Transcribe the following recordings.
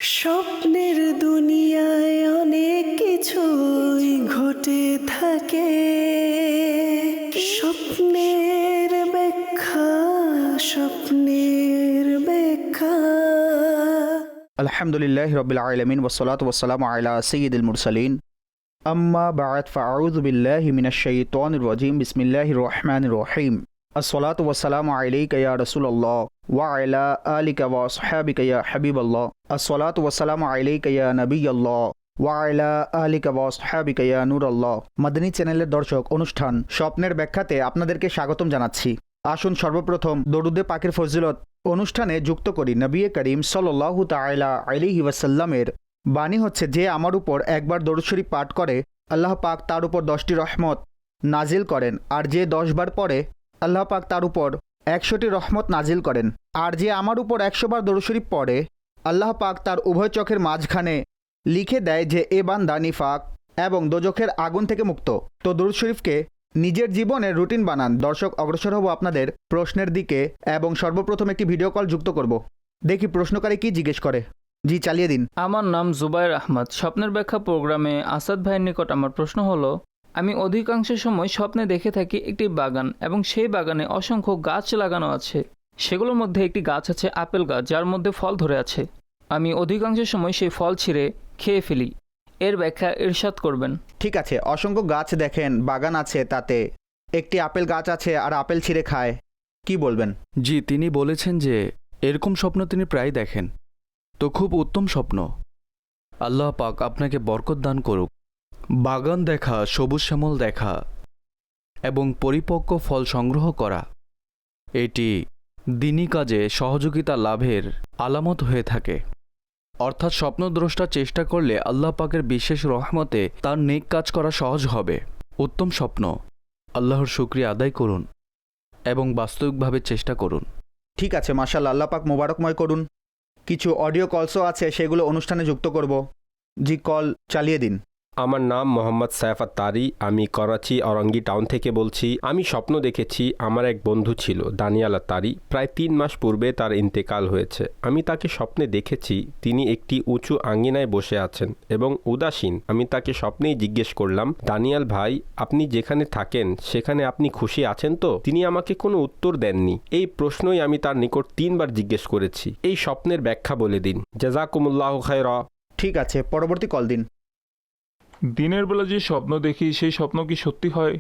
স্বপ্নের দুনিয়ায় অনেক কিছুই ঘটে থাকে। স্বপ্নের ব্যাখ্যা, স্বপ্নের ব্যাখ্যা। আলহামদুলিল্লাহি রাব্বিল আলামিন ওয়াসসালাতু ওয়াসসালামু আলা সাইয়্যিদিল মুরসালিন আম্মা বা'দ ফাআউযু বিল্লাহি মিনাশ শাইতানির রাজীম বিসমিল্লাহির রহমানির রহিম আসসালাতু ওয়াসসালামু আলাইকা ইয়া রাসূলুল্লাহ ওয়া আলা আলিকা ওয়া আসহাবিকা ইয়া হাবিবাল্লাহ আসসালাতু ওয়াসসালামু আলাইকা ইয়া নবিয়াল্লাহ ওয়া আলা আলিকা ওয়া আসহাবিকা ইয়া নূরাল্লাহ। মাদানী চ্যানেলের দর্শক, অনুষ্ঠান স্বপ্নের ব্যাখ্যাতে আপনাদেরকে স্বাগতম জানাচ্ছি। আসুন সর্বপ্রথম দরুদে পাকের ফজিলত অনুষ্ঠানে যুক্ত করি নবী করিম সাল্লাল্লাহু তাআলা আলাইহি ওয়াসাল্লামের বাণী হচ্ছে, যে আমার উপর একবার দরুদ শরীফ পাঠ করে আল্লাহ পাক তার উপর 10টি রহমত নাজিল করেন, আর যে 10 বার পড়ে আল্লাহ পাক তার উপর 100টি রহমত নাজিল করেন। আর যে আমার উপর 100 বার দরুদ শরীফ পড়ে আল্লাহ পাক তার উভয় চোখের মাঝখানে লিখে দেয় যে এ বান্দা নিফাক এবং দোজখের আগুন থেকে মুক্ত। তো দরুদ শরীফকে নিজের জীবনের রুটিন বানান। দর্শক, অগ্রসর হব আপনাদের প্রশ্নের দিকে এবং সর্বপ্রথম একটি ভিডিও কল যুক্ত করব। দেখি প্রশ্নকারী কি জিজ্ঞেস করে। জি, চালিয়ে দিন। আমার নাম জুবাইর আহমদ। স্বপ্নের ব্যাখ্যা প্রোগ্রামে আসাদ ভাইয়ের নিকট আমার প্রশ্ন হলো, আমি অধিকাংশ সময় স্বপ্নে দেখে থাকি একটি বাগান এবং সেই বাগানে অসংখ্য গাছ লাগানো আছে। সেগুলোর মধ্যে একটি গাছ আছে আপেল গাছ, যার মধ্যে ফল ধরে আছে। আমি অধিকাংশ সময় সেই ফল ছিঁড়ে খেয়ে ফেলি। এর ব্যাখ্যা ইরশাদ করবেন। ঠিক আছে, অসংখ্য গাছ দেখেন, বাগান আছে, তাতে একটি আপেল গাছ আছে আর আপেল ছিঁড়ে খায়, কি বলবেন? জি, তিনি বলেছেন যে এরকম স্বপ্ন তিনি প্রায় দেখেন। তো খুব উত্তম স্বপ্ন। আল্লাহ পাক আপনাকে বরকত দান করুক। বাগান দেখা, সবুজ শ্যামল দেখা এবং পরিপক্ক ফল সংগ্রহ করা, এটি দিনী কাজে সহযোগিতা লাভের আলামত হয়ে থাকে। অর্থাৎ স্বপ্নদ্রষ্টা চেষ্টা করলে আল্লাহ পাকের বিশেষ রহমতে তার নেক কাজ করা সহজ হবে। উত্তম স্বপ্ন, আল্লাহর শুকরিয়া আদায় করুন এবং বাস্তবিকভাবে চেষ্টা করুন। ঠিক আছে, মাশাআল্লাহ, আল্লাহ পাক মোবারকময় করুন। কিছু অডিও কলসও আছে, সেগুলো অনুষ্ঠানে যুক্ত করব। জি, কল চালিয়ে দিন। আমার নাম মোহাম্মদ সাইফ আত্তারি। আমি করাচি অরঙ্গি টাউন থেকে বলছি। আমি স্বপ্ন দেখেছি, আমার এক বন্ধু ছিল দানিয়াল আত্তারি। প্রায় 3 মাস পূর্বে তার ইন্তেকাল হয়েছে। আমি তাকে স্বপ্নে দেখেছি, তিনি একটি উঁচু আঙ্গিনায় বসে আছেন এবং উদাসীন। আমি তাকে স্বপ্নেই জিজ্ঞেস করলাম, দানিয়াল ভাই, আপনি যেখানে থাকেন সেখানে আপনি খুশি আছেন তো? তিনি আমাকে কোনো উত্তর দেননি। এই প্রশ্নই আমি তার নিকট 3 বার জিজ্ঞেস করেছি। এই স্বপ্নের ব্যাখ্যা বলে দিন। জাযাকুমুল্লাহু খায়রা। ঠিক আছে, পরবর্তী কল দিন। দিনের বেলা যে স্বপ্ন দেখি সেই স্বপ্ন কি সত্যি হয়?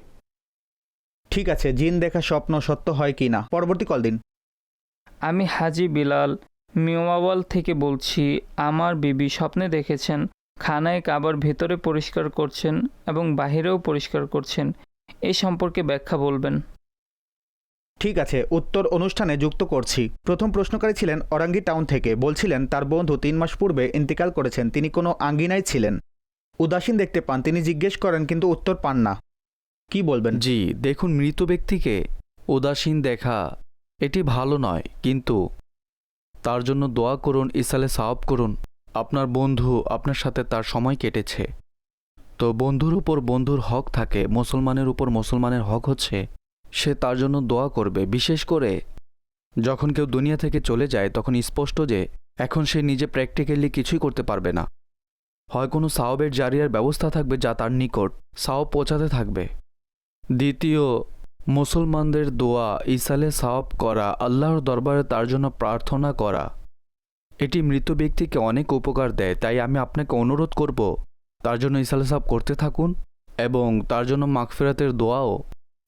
ঠিক আছে, জিন দেখা স্বপ্ন সত্য হয় কি না, পরবর্তী কল দিন। আমি হাজি বিলাল মিয়াওয়াল থেকে বলছি। আমার বিবি স্বপ্নে দেখেছেন খানায় কাবার ভেতরে পরিষ্কার করছেন এবং বাহিরেও পরিষ্কার করছেন। এই সম্পর্কে ব্যাখ্যা বলবেন। ঠিক আছে, উত্তর অনুষ্ঠানে যুক্ত করছি। প্রথম প্রশ্নকারী ছিলেন অরাঙ্গি টাউন থেকে, বলছিলেন তার বন্ধু 3 মাস পূর্বে ইন্তেকাল করেছেন। তিনি কোনো আঙ্গিনায় ছিলেন, উদাসীন দেখতে পান। তিনি জিজ্ঞেস করেন কিন্তু উত্তর পান না, কি বলবেন? জি, দেখুন, মৃত ব্যক্তিকে উদাসীন দেখা এটি ভালো নয়, কিন্তু তার জন্য দোয়া করুন, ইসালে সাওয়াব করুন। আপনার বন্ধু আপনার সাথে তার সময় কেটেছে, তো বন্ধুর উপর বন্ধুর হক থাকে, মুসলমানের উপর মুসলমানের হক হচ্ছে সে তার জন্য দোয়া করবে। বিশেষ করে যখন কেউ দুনিয়া থেকে চলে যায় তখন স্পষ্ট যে এখন সে নিজে প্র্যাকটিক্যালি কিছুই করতে পারবে না। হয় কোনো সাওয়াবের জারিয়ার ব্যবস্থা থাকবে যা তার নিকট সাওয়াব পৌঁছাতে থাকবে। দ্বিতীয়, মুসলমানদের দোয়া, ইসালে সাওয়াব করা, আল্লাহর দরবারে তার জন্য প্রার্থনা করা, এটি মৃত ব্যক্তিকে অনেক উপকার দেয়। তাই আমি আপনাকে অনুরোধ করব, তার জন্য ইসালে সাওয়াব করতে থাকুন এবং তার জন্য মাগফিরাতের দোয়াও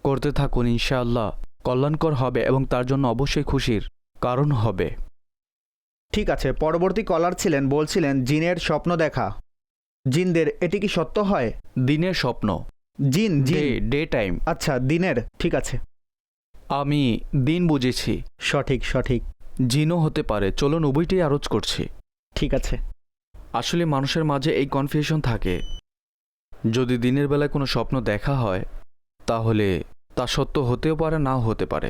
করতে থাকুন। ইনশাআল্লাহ কল্যাণকর হবে এবং তার জন্য অবশ্যই খুশির কারণ হবে। ঠিক আছে, পরবর্তী কলার ছিলেন, বলছিলেন জিনের স্বপ্ন দেখা। জিনদের এটি কি সত্য হয়? দিনের স্বপ্ন, জিন ডে টাইম। আচ্ছা, দিনের, ঠিক আছে, আমি দিন বুঝেছি, সঠিক সঠিক। জিনও হতে পারে। চলুন উভয়টাই আরোচ করছি। ঠিক আছে। আসলে মানুষের মাঝে এই কনফিউশন থাকে, যদি দিনের বেলায় কোনো স্বপ্ন দেখা হয় তাহলে তা সত্য হতেও পারে, নাও হতে পারে।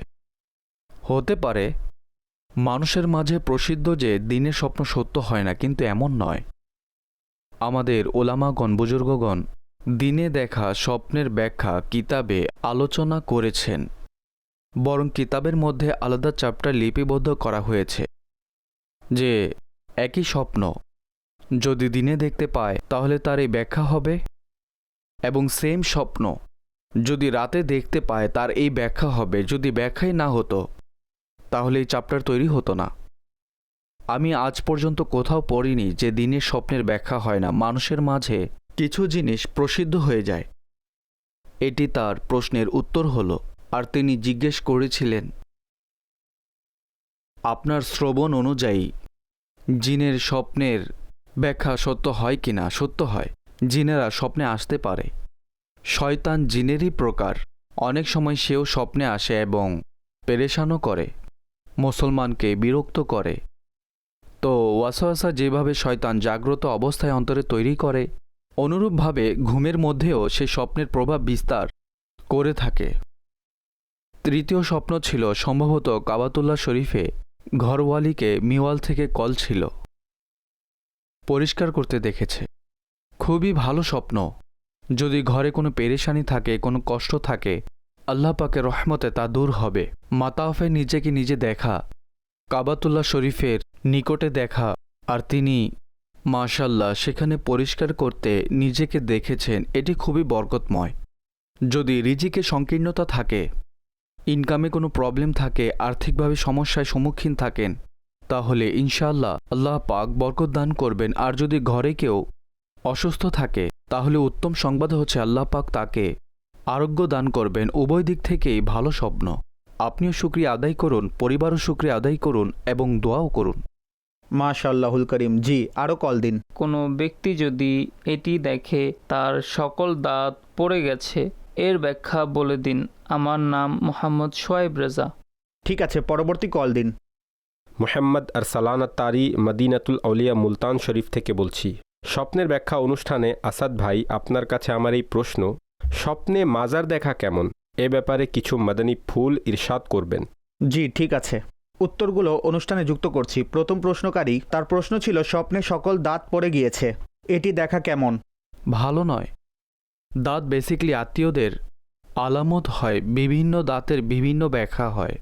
হতে পারে মানুষের মাঝে প্রসিদ্ধ যে দিনের স্বপ্ন সত্য হয় না, কিন্তু এমন নয়। আমাদের ওলামাগণ, বুজুর্গগণ দিনে দেখা স্বপ্নের ব্যাখ্যা কিতাবে আলোচনা করেছেন, বরং কিতাবের মধ্যে আলাদা চ্যাপ্টার লিপিবদ্ধ করা হয়েছে যে একই স্বপ্ন যদি দিনে দেখতে পায় তাহলে তার এই ব্যাখ্যা হবে, এবং সেম স্বপ্ন যদি রাতে দেখতে পায় তার এই ব্যাখ্যা হবে। যদি ব্যাখ্যাই না হতো তাহলে এই চ্যাপ্টার তৈরি হতো না। আমি আজ পর্যন্ত কোথাও পড়িনি যে দিনের স্বপ্নের ব্যাখ্যা হয় না। মানুষের মাঝে কিছু জিনিস প্রসিদ্ধ হয়ে যায়। এটি তার প্রশ্নের উত্তর হলো। আর তিনি জিজ্ঞেস করেছিলেন, আপনার শ্রবণ অনুযায়ী জিনের স্বপ্নের ব্যাখ্যা সত্য হয় কিনা? সত্য হয়। জিনেরা স্বপ্নে আসতে পারে। শয়তান জিনেরই প্রকার। অনেক সময় সেও স্বপ্নে আসে এবং পেরেশানও করে, মুসলমানকে বিরক্ত করে। তো ওয়াসওয়াসা যেভাবে শয়তান জাগ্রত অবস্থায় অন্তরে তৈরি করে, অনুরূপভাবে ঘুমের মধ্যেও সে স্বপ্নের প্রভাব বিস্তার করে থাকে। তৃতীয় স্বপ্ন ছিল সম্ভবত কাবাতুল্লাহ শরীফে ঘরওয়ালিকে মিওয়াল থেকে কল ছিল, পরিষ্কার করতে দেখেছে। খুবই ভালো স্বপ্ন। যদি ঘরে কোনো পেরেশানি থাকে, কোনো কষ্ট থাকে, আল্লাহ পাকের রহমতে তা দূর হবে। মাতাফে নিজেকে নিজে দেখা, কাবাতুল্লাহ শরীফের নিকটে দেখা, আর তিনি মাশাল্লাহ সেখানে পরিষ্কার করতে নিজেকে দেখেছেন। এটি খুবই বরকতময়। যদি রিজিকে সংকীর্ণতা থাকে, ইনকামে কোনো প্রবলেম থাকে, আর্থিকভাবে সমস্যায় সম্মুখীন থাকেন, তাহলে ইনশাআল্লাহ আল্লাহ পাক বরকত দান করবেন। আর যদি ঘরে কেউ অসুস্থ থাকে, তাহলে উত্তম সংবাদ হচ্ছে আল্লাহ পাক তাকে আরোগ্য দান করবেন। উভয় দিক থেকেই ভালো স্বপ্ন। আপনিও শুকরিয়া আদায় করুন, পরিবারও শুকরিয়া আদায় করুন এবং দোয়াও করুন। মাশাআল্লাহুল করিম। জি, আরও কল দিন। কোনো ব্যক্তি যদি এটি দেখে তার সকল দাঁত পড়ে গেছে, এর ব্যাখ্যা বলে দিন। আমার নাম মোহাম্মদ সোয়াইব রেজা। ঠিক আছে, পরবর্তী কল দিন। মোহাম্মদ আরসালান আত্তারি, মদিনাতুল আউলিয়া, মুলতান শরীফ থেকে বলছি। স্বপ্নের ব্যাখ্যা অনুষ্ঠানে আসাদ ভাই, আপনার কাছে আমার এই প্রশ্ন, স্বপ্নে মাজার দেখা কেমন? এ ব্যাপারে কিছু মাদানী ফুল ইরশাদ করবেন। জি ঠিক আছে, উত্তরগুলো অনুষ্ঠানে যুক্ত করছি। প্রথম প্রশ্নকারী, তার প্রশ্ন ছিল স্বপ্নে সকল দাঁত পড়ে গিয়েছে, এটি দেখা কেমন? ভালো নয়। দাঁত বেসিক্যালি আত্মীয়দের আলামত হয়। বিভিন্ন দাঁতের বিভিন্ন ব্যাখ্যা হয়।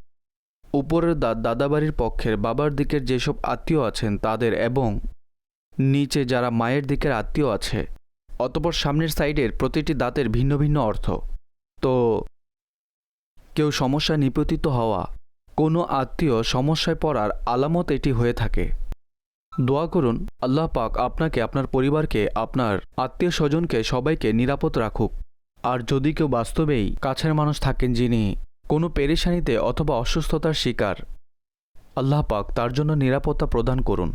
উপরের দাঁত দাদাবাড়ির পক্ষের বাবার দিকের যেসব আত্মীয় আছেন তাদের, এবং নিচে যারা মায়ের দিকের আত্মীয় আছে। অতপর সামনের সাইডের প্রতিটি দাঁতের ভিন্ন ভিন্ন অর্থ। তো কেউ সমস্যায় নিপতিত হওয়া, কোনো আত্মীয় সমস্যায় পড়ার আলামত এটি হয়ে থাকে। দোয়া করুন আল্লাহ পাক আপনাকে, আপনার পরিবারকে, আপনার আত্মীয় স্বজনকে সবাইকে নিরাপদ রাখুক। আর যদি কেউ বাস্তবেই কাছের মানুষ থাকেন যিনি কোনো পেরেশানিতে অথবা অসুস্থতার শিকার, আল্লাহ পাক তার জন্য নিরাপত্তা প্রদান করুন।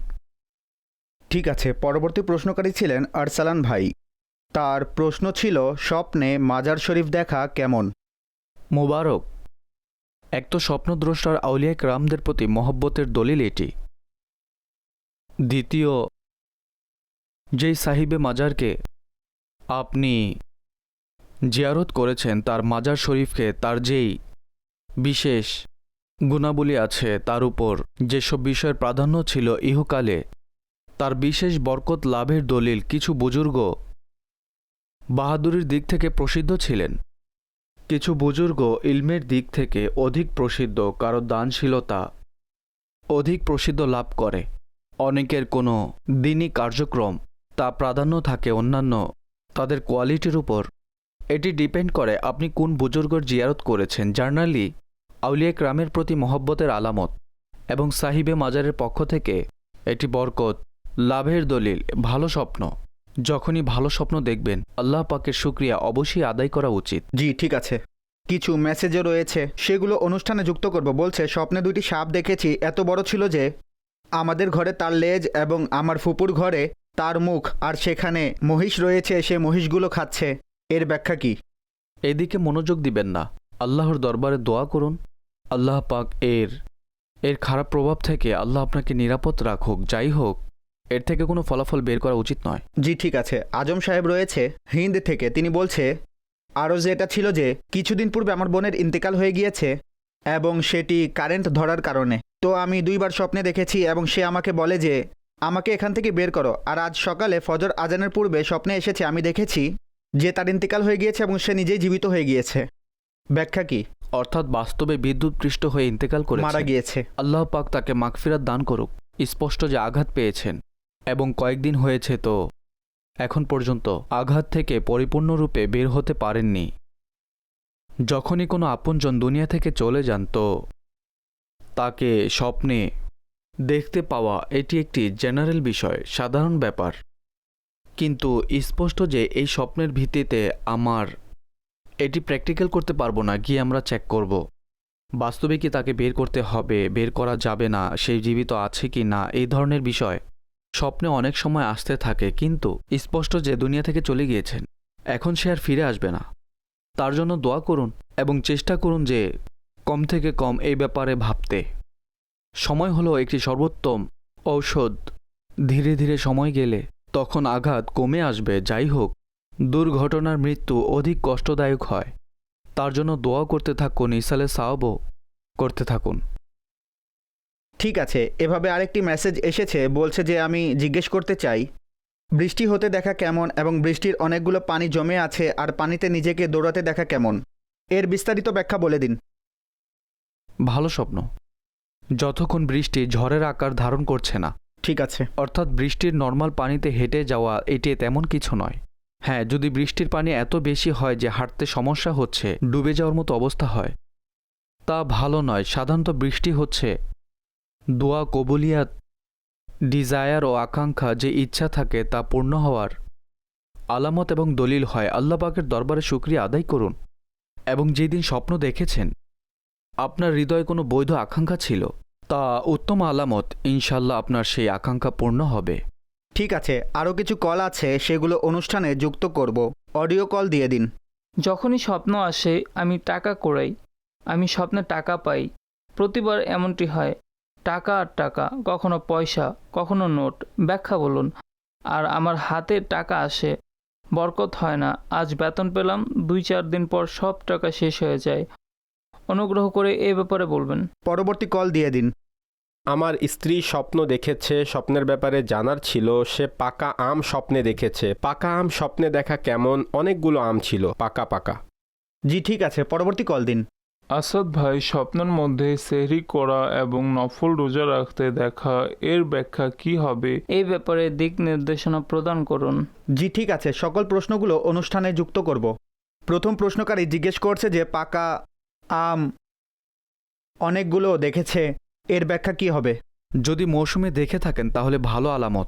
ঠিক আছে, পরবর্তী প্রশ্নকারী ছিলেন আরসালান ভাই। তার প্রশ্ন ছিল স্বপ্নে মাজার শরীফ দেখা কেমন? মুবারক। এক তো স্বপ্নদ্রষ্টার আউলিয়া কেরামদের প্রতি মহব্বতের দলিল এটি। দ্বিতীয়, যেই সাহিবে মাজারকে আপনি জিয়ারত করেছেন, তার মাজার শরীফকে, তার যেই বিশেষ গুণাবলী আছে, তার উপর যেসব বিষয়ের প্রাধান্য ছিল ইহকালে, তার বিশেষ বরকত লাভের দলিল। কিছু বুজুর্গ বাহাদুরির দিক থেকে প্রসিদ্ধ ছিলেন, কিছু বুজুর্গ ইলমের দিক থেকে অধিক প্রসিদ্ধ, কারো দানশীলতা অধিক প্রসিদ্ধ লাভ করে। অনেকের কোনো দিনই কার্যক্রম তা প্রাধান্য থাকে অন্যান্য তাদের কোয়ালিটির উপর। এটি ডিপেন্ড করে আপনি কোন বুজুর্গর জিয়ারত করেছেন। জার্নালি আউলিয়া কেরামের প্রতি মহব্বতের আলামত, এবং সাহিবে মাজারের পক্ষ থেকে এটি বরকত লাভের দলিল। ভালো স্বপ্ন, যখনই ভালো স্বপ্ন দেখবেন আল্লাহ পাকের শুকরিয়া অবশ্যই আদায় করা উচিত। জি ঠিক আছে, কিছু মেসেজও রয়েছে, সেগুলো অনুষ্ঠানে যুক্ত করব। বলছে স্বপ্নে দুইটি সাপ দেখেছি, এত বড় ছিল যে আমাদের ঘরে তার লেজ এবং আমার ফুপুর ঘরে তার মুখ, আর সেখানে মহিষ রয়েছে, সে মহিষগুলো খাচ্ছে। এর ব্যাখ্যা কি? এদিকে মনোযোগ দিবেন না, আল্লাহর দরবারে দোয়া করুন আল্লাহ পাক এর খারাপ প্রভাব থেকে আল্লাহ আপনাকে নিরাপদ রাখুক। যাই হোক, এর থেকে কোনো ফলাফল বের করা উচিত নয়। জি ঠিক আছে, আজম সাহেব রয়েছে হিন্দ থেকে। তিনি বলছে আরও যেটা ছিল যে কিছুদিন পূর্বে আমার বোনের ইন্তেকাল হয়ে গিয়েছে এবং সেটি কারেন্ট ধরার কারণে। তো আমি দুইবার স্বপ্নে দেখেছি এবং সে আমাকে বলে যে আমাকে এখান থেকে বের করো। আর আজ সকালে ফজর আজানের পূর্বে স্বপ্নে এসেছে, আমি দেখেছি যে তার ইন্তেকাল হয়ে গিয়েছে এবং সে নিজেই জীবিত হয়ে গিয়েছে। ব্যাখ্যা কি? অর্থাৎ বাস্তবে বিদ্যুৎ পৃষ্ঠ হয়ে ইন্তেকাল করে মারা গিয়েছে। আল্লাহ পাক তাকে মাগফিরাত দান করুক। স্পষ্ট যে আঘাত পেয়েছেন, এবং কয়েকদিন হয়েছে তো এখন পর্যন্ত আঘাত থেকে পরিপূর্ণরূপে বের হতে পারেননি। যখনই কোনো আপনজন দুনিয়া থেকে চলে যান তো তাকে স্বপ্নে দেখতে পাওয়া এটি একটি জেনারেল বিষয়, সাধারণ ব্যাপার। কিন্তু স্পষ্ট যে এই স্বপ্নের ভিত্তিতে আমার এটি প্র্যাকটিক্যাল করতে পারবো না, গিয়ে আমরা চেক করব বাস্তবে কি তাকে বের করতে হবে, বের করা যাবে না, সে জীবিত আছে কি না, এই ধরনের বিষয় স্বপ্নে অনেক সময় আসতে থাকে। কিন্তু স্পষ্ট যে দুনিয়া থেকে চলে গিয়েছেন, এখন সে আর ফিরে আসবে না। তার জন্য দোয়া করুন এবং চেষ্টা করুন যে কম থেকে কম এই ব্যাপারে ভাবতে। সময় হলো একটি সর্বোত্তম ঔষধ। ধীরে ধীরে সময় গেলে তখন আঘাত কমে আসবে। যাই হোক, দুর্ঘটনার মৃত্যু অধিক কষ্টদায়ক হয়। তার জন্য দোয়া করতে থাকুন, ইসালে সাওয়াবও করতে থাকুন। ঠিক আছে, এভাবে আরেকটি মেসেজ এসেছে, বলছে যে আমি জিজ্ঞেস করতে চাই বৃষ্টি হতে দেখা কেমন এবং বৃষ্টির অনেকগুলো পানি জমে আছে আর পানিতে নিজেকে দৌড়াতে দেখা কেমন, এর বিস্তারিত ব্যাখ্যা বলে দিন। ভালো স্বপ্ন যতক্ষণ বৃষ্টি ঝড়ের আকার ধারণ করছে না, ঠিক আছে। অর্থাৎ বৃষ্টির নর্মাল পানিতে হেঁটে যাওয়া, এটি তেমন কিছু নয়। হ্যাঁ, যদি বৃষ্টির পানি এত বেশি হয় যে হাঁটতে সমস্যা হচ্ছে, ডুবে যাওয়ার মতো অবস্থা হয়, তা ভালো নয়। সাধারণত বৃষ্টি হচ্ছে দোয়া কবুলিয়াত, ডিজায়ার ও আকাঙ্ক্ষা, যে ইচ্ছা থাকে তা পূর্ণ হওয়ার আলামত এবং দলিল হয়। আল্লাহ পাকের দরবারে শুকরিয়া আদায় করুন। এবং যেদিন স্বপ্ন দেখেছেন আপনার হৃদয়ে কোনো বৈধ আকাঙ্ক্ষা ছিল, তা উত্তম আলামত। ইনশাল্লাহ আপনার সেই আকাঙ্ক্ষা পূর্ণ হবে। ঠিক আছে, আরও কিছু কল আছে, সেগুলো অনুষ্ঠানে যুক্ত করব। অডিও কল দিয়ে দিন। যখনই স্বপ্ন আসে আমি টাকা কুড়াই, আমি স্বপ্নে টাকা পাই। প্রতিবার এমনটি হয়, টাকা আর টাকা, কখনো পয়সা, কখনো নোট। ব্যাখ্যা বলুন। আর আমার হাতে টাকা আসে, বরকত হয় না। আজ বেতন পেলাম, 2-4 দিন পর সব টাকা শেষ হয়ে যায়। অনুগ্রহ করে এ ব্যাপারে বলবেন। পরবর্তী কল দিয়ে দিন। আমার স্ত্রী স্বপ্ন দেখেছে, স্বপ্নের ব্যাপারে জানার ছিল। সে পাকা আম স্বপ্নে দেখেছে। পাকা আম স্বপ্নে দেখা কেমন? অনেকগুলো আম ছিল, পাকা পাকা। জি ঠিক আছে, পরবর্তী কল দিন। আসাদ ভাই, স্বপ্নের মধ্যে সেহরি করা এবং নফল রোজা রাখতে দেখা, এর ব্যাখ্যা কি হবে? এই ব্যাপারে দিক নির্দেশনা প্রদান করুন। জি ঠিক আছে, সকল প্রশ্নগুলো অনুষ্ঠানে যুক্ত করব। প্রথম প্রশ্নকারী জিজ্ঞেস করছে যে পাকা আম অনেকগুলো দেখেছে, এর ব্যাখ্যা কি হবে? যদি মৌসুমে দেখে থাকেন তাহলে ভালো আলামত।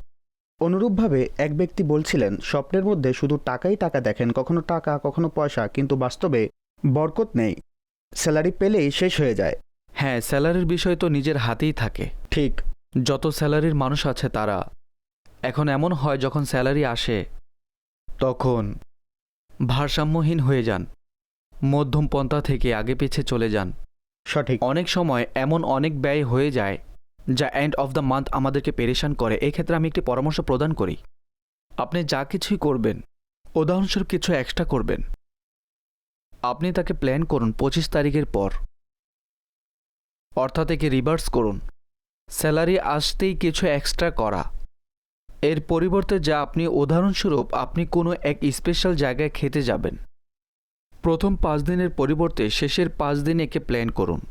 অনুরূপভাবে এক ব্যক্তি বলছিলেন স্বপ্নের মধ্যে শুধু টাকাই টাকা দেখেন, কখনো টাকা কখনো পয়সা, কিন্তু বাস্তবে বরকত নেই, স্যালারি পেলেই শেষ হয়ে যায়। হ্যাঁ, স্যালারির বিষয় তো নিজের হাতেই থাকে। ঠিক। যত স্যালারির মানুষ আছে তারা এখন এমন হয়, যখন স্যালারি আসে তখন ভারসাম্যহীন হয়ে যান, মধ্যম পন্থা থেকে আগে পিছে চলে যান। সঠিক। অনেক সময় এমন অনেক ব্যয় হয়ে যায় যা এন্ড অফ দ্য মান্থ আমাদেরকে পেরেশান করে। এক্ষেত্রে আমি একটি পরামর্শ প্রদান করি। আপনি যা কিছুই করবেন, উদাহরণস্বরূপ কিছু এক্সট্রা করবেন, আপনি তাকে প্ল্যান করুন 25 তারিখের পর, অর্থাৎ একে রিভার্স করুন। স্যালারি আসতেই কিছু এক্সট্রা করা। এর পরিবর্তে যা আপনি, উদাহরণস্বরূপ আপনি কোনো এক স্পেশাল জায়গায় খেতে যাবেন, প্রথম 5 দিনের পরিবর্তে শেষের 5 দিন একে প্ল্যান করুন।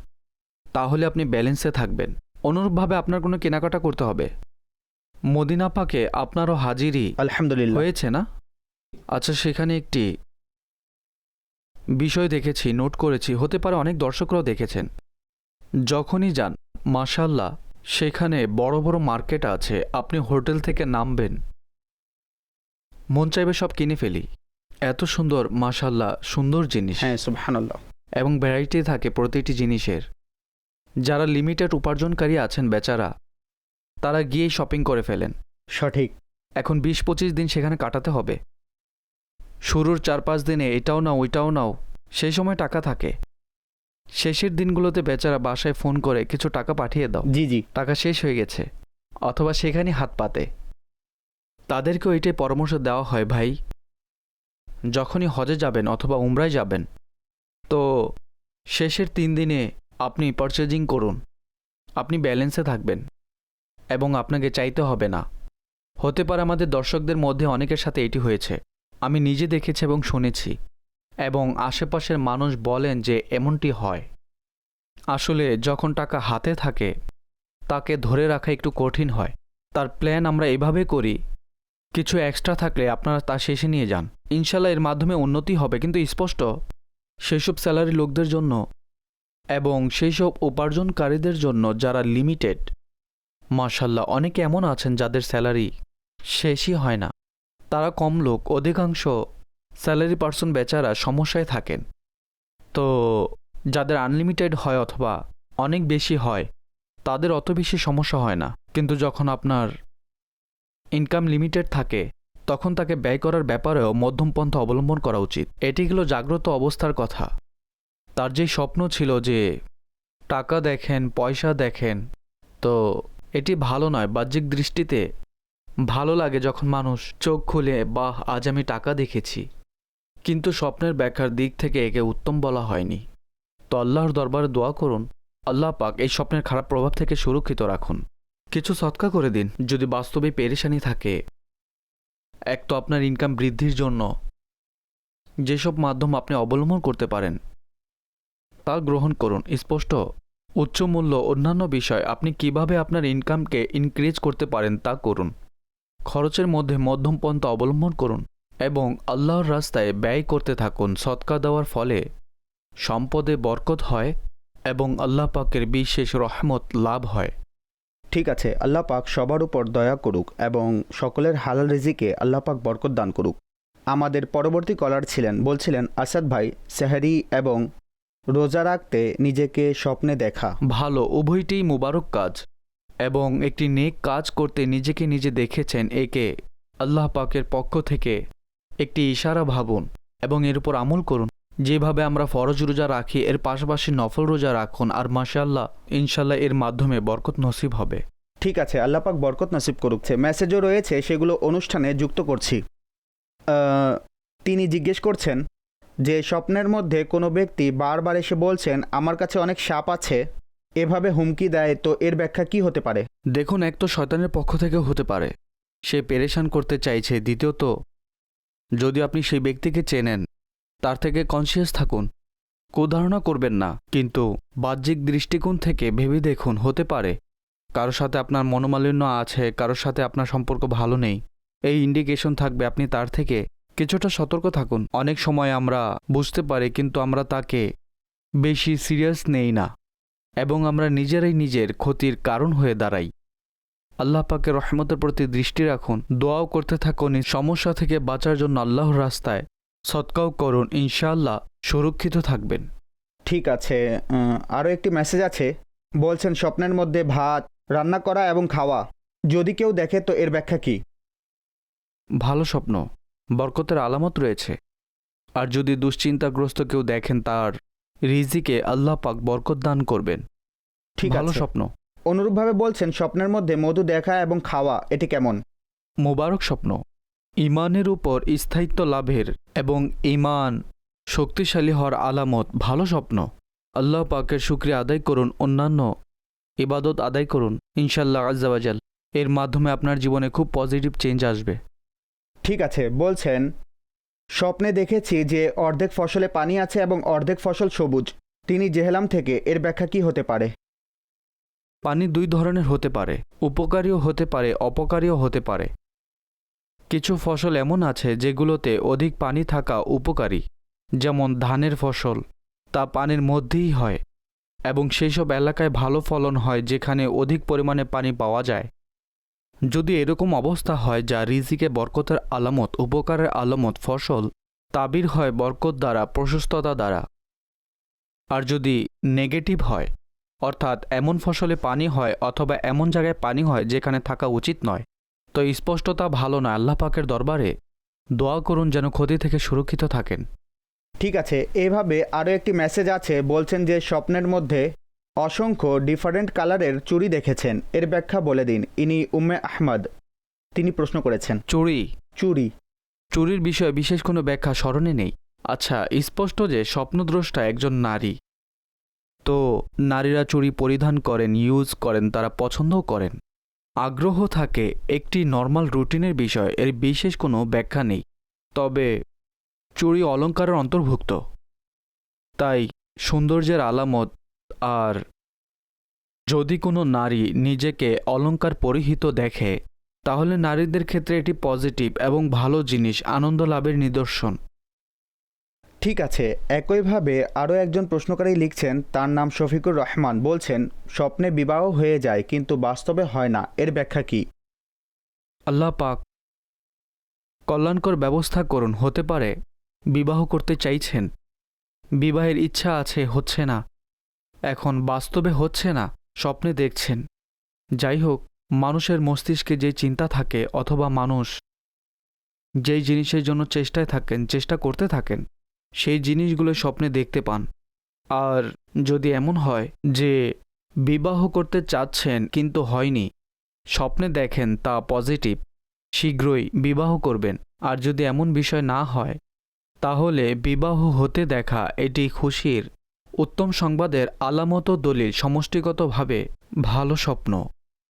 তাহলে আপনি ব্যালেন্সে থাকবেন। অনুরূপভাবে আপনার কোনো কেনাকাটা করতে হবে। মদিনা পাকে আপনারও হাজিরি আলহামদুলিল্লাহ হয়েছে না? আচ্ছা, সেখানে একটি বিষয় দেখেছি, নোট করেছি, হতে পারে অনেক দর্শকরাও দেখেছেন। যখনই যান, মাশাআল্লাহ, সেখানে বড় বড় মার্কেট আছে। আপনি হোটেল থেকে নামবেন, মন চাইবে সব কিনে ফেলি, এত সুন্দর, মাশাআল্লাহ, সুন্দর জিনিস। হ্যাঁ, সুবহানাল্লাহ। এবং ভ্যারাইটি থাকে প্রতিটি জিনিসের। যারা লিমিটেড উপার্জনকারী আছেন বেচারা, তারা গিয়েই শপিং করে ফেলেন। সঠিক। এখন 20-25 দিন সেখানে কাটাতে হবে। শুরুর 4-5 দিনে এটাও নাও ওইটাও নাও, সেই সময় টাকা থাকে। শেষের দিনগুলোতে বেচারা বাসায় ফোন করে কিছু টাকা পাঠিয়ে দাও, জি জি, টাকা শেষ হয়ে গেছে, অথবা সেখানেই হাত পাতে। তাদেরকেও এটাই পরামর্শ দেওয়া হয়, ভাই যখনই হজে যাবেন অথবা উমরায় যাবেন, তো শেষের 3 দিনে আপনি পারচেজিং করুন। আপনি ব্যালেন্সে থাকবেন এবং আপনাকে চাইতে হবে না। হতে পারে আমাদের দর্শকদের মধ্যে অনেকের সাথে এটি হয়েছে, আমি নিজে দেখেছি এবং শুনেছি, এবং আশেপাশের মানুষ বলেন যে এমনটি হয়। আসলে যখন টাকা হাতে থাকে তাকে ধরে রাখা একটু কঠিন হয়। তার প্ল্যান আমরা এভাবে করি, কিছু এক্সট্রা থাকলে আপনারা তা শেষে নিয়ে যান। ইনশাল্লাহ এর মাধ্যমে উন্নতি হবে, কিন্তু স্পষ্ট সেসব স্যালারি লোকদের জন্য এবং সেই সব উপার্জনকারীদের জন্য যারা লিমিটেড, মাশাল্লাহ অনেকে এমন আছেন যাদের স্যালারি শেষই হয় না, তারা কম লোক, অধিকাংশ স্যালারি পার্সন বেচারা সমস্যায় থাকেন। তো যাদের আনলিমিটেড হয় অথবা অনেক বেশি হয় তাদের অত বেশি সমস্যা হয় না, কিন্তু যখন আপনার ইনকাম লিমিটেড থাকে তখন তাকে ব্যয় করার ব্যাপারেও মধ্যম পন্থা অবলম্বন করা উচিত। এটি হলো জাগ্রত অবস্থার কথা। তার যেই স্বপ্ন ছিল যে টাকা দেখেন, পয়সা দেখেন, তো এটি ভালো নয়। বাহ্যিক দৃষ্টিতে ভালো লাগে যখন মানুষ চোখ খুলে বাহ আজ আমি টাকা দেখেছি, কিন্তু স্বপ্নের ব্যাখ্যার দিক থেকে একে উত্তম বলা হয়নি। তো আল্লাহর দরবারে দোয়া করুন, আল্লাহ পাক এই স্বপ্নের খারাপ প্রভাব থেকে সুরক্ষিত রাখুন। কিছু সদকা করে দিন যদি বাস্তবে পেরেশানি থাকে। এক তো আপনার ইনকাম বৃদ্ধির জন্য যেসব মাধ্যম আপনি অবলম্বন করতে পারেন তা গ্রহণ করুন। স্পষ্ট উচ্চ মূল্য অন্যান্য বিষয় আপনি কিভাবে আপনার ইনকামকে ইনক্রিজ করতে পারেন তা করুন। খরচের মধ্যে মধ্যম পন্থা অবলম্বন করুন এবং আল্লাহর রাস্তায় ব্যয় করতে থাকুন। সদকা দেওয়ার ফলে সম্পদে বরকত হয় এবং আল্লাহ পাকের বিশেষ রহমত লাভ হয়। ঠিক আছে, আল্লাহ পাক সবার উপর দয়া করুক এবং সকলের হালাল রিজিকে আল্লাহ পাক বরকত দান করুক। আমাদের পরবর্তী কলার ছিলেন, বলছিলেন আসাদ ভাই, সেহরি এবং রোজা রাখতে নিজেকে স্বপ্নে দেখা ভালো, উভয়টিই মুবারক কাজ এবং একটি নেক কাজ করতে নিজেকে নিজে দেখেছেন, একে আল্লাহ পাকের পক্ষ থেকে একটি ইশারা ভাবুন এবং এর উপর আমল করুন। যেভাবে আমরা ফরজ রোজা রাখি এর পাশাপাশি নফল রোজা রাখুন, আর মাশাআল্লাহ ইনশাল্লাহ এর মাধ্যমে বরকত নসিব হবে। ঠিক আছে, আল্লাহ পাক বরকত নসিব করুকছে। মেসেজও রয়েছে, সেগুলো অনুষ্ঠানে যুক্ত করছি। তিনি জিজ্ঞেস করছেন যে স্বপ্নের মধ্যে কোনো ব্যক্তি বারবার এসে বলছেন আমার কাছে অনেক সাপ আছে, এভাবে হুমকি দেয়, তো এর ব্যাখ্যা কি হতে পারে? দেখুন, এক তো শয়তানের পক্ষ থেকেও হতে পারে, সে পেরেশান করতে চাইছে। দ্বিতীয়ত, যদি আপনি সেই ব্যক্তিকে চেনেন তার থেকে কনসিয়াস থাকুন, কুধারণা করবেন না, কিন্তু বাহ্যিক দৃষ্টিকোণ থেকে ভেবে দেখুন, হতে পারে কারোর সাথে আপনার মনোমালিন্য আছে, কারোর সাথে আপনার সম্পর্ক ভালো নেই, এই ইন্ডিকেশন থাকবে। আপনি তার থেকে কিছুটা সতর্ক থাকুন। অনেক সময় আমরা বুঝতে পারি কিন্তু আমরা তাকে বেশি সিরিয়াস নেই না এবং আমরা নিজেরাই নিজের ক্ষতির কারণ হয়ে দাঁড়াই। আল্লাহ পাকের রহমতের প্রতি দৃষ্টি রাখুন, দোয়াও করতে থাকুন, সমস্যা থেকে বাঁচার জন্য আল্লাহর রাস্তায় সদকাও করুন, ইনশাআল্লাহ সুরক্ষিত থাকবেন। ঠিক আছে, আরও একটি মেসেজ আছে, বলছেন স্বপ্নের মধ্যে ভাত রান্না করা এবং খাওয়া যদি কেউ দেখে তো এর ব্যাখ্যা কি? ভালো স্বপ্ন, বরকতের আলামত রয়েছে। আর যদি দুশ্চিন্তাগ্রস্ত কেউ দেখেন তার রিজিকে আল্লাহ পাক বরকত দান করবেন। ঠিক ভালো আছে। স্বপ্ন। অনুরূপভাবে বলছেন স্বপ্নের মধ্যে মধু দেখা এবং খাওয়া, এটি কেমন? মোবারক স্বপ্ন, ইমানের উপর স্থায়িত্ব লাভের এবং ইমান শক্তিশালী হওয়ার আলামত। ভালো স্বপ্ন। আল্লাহ পাকের শুকরিয়া আদায় করুন, অন্যান্য ইবাদত আদায় করুন, ইনশাল্লাহ আজ্জা ওয়াজাল এর মাধ্যমে আপনার জীবনে খুব পজিটিভ চেঞ্জ আসবে। ঠিক আছে, বলছেন স্বপ্নে দেখেছি যে অর্ধেক ফসলে পানি আছে এবং অর্ধেক ফসল সবুজ, তিনি জেহেলাম থেকে, এর ব্যাখ্যা কি হতে পারে? পানি দুই ধরনের হতে পারে, উপকারীও হতে পারে, অপকারীও হতে পারে। কিছু ফসল এমন আছে যেগুলোতে অধিক পানি থাকা উপকারী, যেমন ধানের ফসল, তা পানির মধ্যেই হয় এবং সেই সব এলাকায় ভালো ফলন হয় যেখানে অধিক পরিমাণে পানি পাওয়া যায়। যদি এরকম অবস্থা হয় যা রিজিকে বরকতের আলামত, উপকারের আলামত, ফসল তাবির হয় বরকত দ্বারা, প্রশস্ততা দ্বারা। আর যদি নেগেটিভ হয়, অর্থাৎ এমন ফসলে পানি হয় অথবা এমন জায়গায় পানি হয় যেখানে থাকা উচিত নয়, তো স্পষ্টতা ভালো নয়। আল্লাহ পাকের দরবারে দোয়া করুন যেন ক্ষতি থেকে সুরক্ষিত থাকেন। ঠিক আছে, এভাবে আরও একটি মেসেজ আছে, বলছেন যে স্বপ্নের মধ্যে অসংখ্য ডিফারেন্ট কালারের চুড়ি দেখেছেন, এর ব্যাখ্যা বলে দিন। ইনি উম্মে আহমদ, তিনি প্রশ্ন করেছেন। চুড়ি চুরির বিষয়ে বিশেষ কোনো ব্যাখ্যা স্মরণে নেই। আচ্ছা, স্পষ্ট যে স্বপ্নদ্রষ্টা একজন নারী, তো নারীরা চুড়ি পরিধান করেন, ইউজ করেন, তারা পছন্দও করেন, আগ্রহ থাকে, একটি নর্মাল রুটিনের বিষয়, এর বিশেষ কোনো ব্যাখ্যা নেই। তবে চুড়ি অলঙ্কারের অন্তর্ভুক্ত, তাই সৌন্দর্যের আলামত আর যদি কোনো নারী নিজেকে অলংকার পরিহিত দেখে তাহলে নারীদের ক্ষেত্রে এটি পজিটিভ এবং ভালো জিনিস, আনন্দ লাভের নিদর্শন। ঠিক আছে, একইভাবে আরও একজন প্রশ্নকারী লিখছেন, তার নাম শফিকুর রহমান, বলছেন স্বপ্নে বিবাহ হয়ে যায় কিন্তু বাস্তবে হয় না, এর ব্যাখ্যা কি? আল্লাহ পাক কল্যাণকর ব্যবস্থা করুন। হতে পারে বিবাহ করতে চাইছেন, বিবাহের ইচ্ছা আছে, হচ্ছে না, এখন বাস্তবে হচ্ছে না, স্বপ্নে দেখছেন। যাই হোক, মানুষের মস্তিষ্কে যে চিন্তা থাকে অথবা মানুষ যেই জিনিসের জন্য চেষ্টা করতে থাকেন, সেই জিনিসগুলো স্বপ্নে দেখতে পান। আর যদি এমন হয় যে বিবাহ করতে চাচ্ছেন কিন্তু হয়নি, স্বপ্নে দেখেন তা পজিটিভ, শীঘ্রই বিবাহ করবেন। আর যদি এমন বিষয় না হয় তাহলে বিবাহ হতে দেখা এটি খুশির উত্তম সংবাদের আলামত ও দলিল, সমষ্টিগতভাবে ভালো স্বপ্ন।